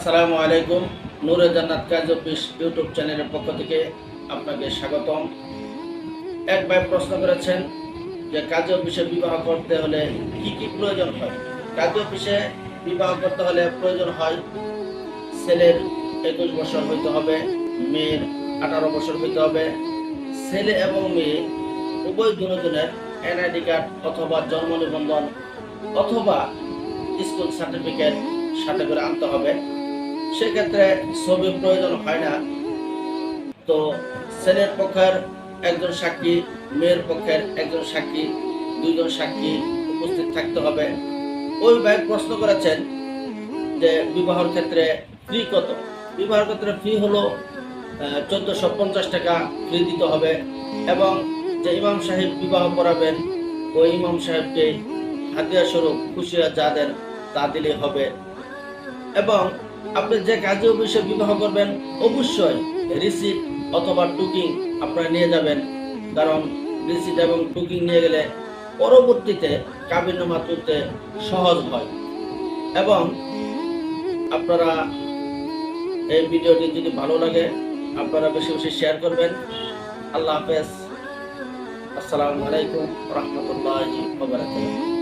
আসসালামু আলাইকুম। নূরে জান্নাত কাজ অফিস ইউটিউব চ্যানেলের পক্ষ থেকে আপনাকে স্বাগতম। এক ভাই প্রশ্ন করেছেন যে কাজ অফিসে বিবাহ করতে হলে কি কি প্রয়োজন হয়। কাজ অফিসে বিবাহ করতে হলে প্রয়োজন হয় ছেলের 21 বছর হইতে হবে, মেয়ের 18 বছর হইতে হবে। ছেলে এবং মেয়ে উভয় দুজনের এনআইডি কার্ড অথবা জন্ম নিবন্ধন অথবা স্কুল সার্টিফিকেট সাথে করে আনতে হবে। সেক্ষেত্রে ছবি প্রয়োজন হয় না। তো ছেলের পক্ষের একজন সাক্ষী, মেয়ের পক্ষের একজন সাক্ষী, দুইজন সাক্ষী উপস্থিত থাকতে হবে। ওই ভাই প্রশ্ন করেছেন যে বিবাহের ক্ষেত্রে ফি কত। বিবাহের ক্ষেত্রে ফি হলো 1450 টাকা ফি দিতে হবে এবং যে ইমাম সাহেব বিবাহ করাবেন ওই ইমাম সাহেবকে হাদিয়া স্বরূপ খুশিয়া যা দেন তা দিলে হবে। এবং আপনি যে কাজে অফিসে বিবাহ করবেন অবশ্যই রিসিট অথবা টুকিং আপনারা নিয়ে যাবেন, কারণ রিসিট এবং টুকিং নিয়ে গেলে পরবর্তীতে কাবিননামা তুলতে সহজ হয়। এবং আপনারা এই ভিডিওটি যদি ভালো লাগে আপনারা বেশি বেশি শেয়ার করবেন। আল্লাহ হাফেজ। আসসালামু আলাইকুম ওয়া রাহমাতুল্লাহি ওয়া বারাকাতুহু।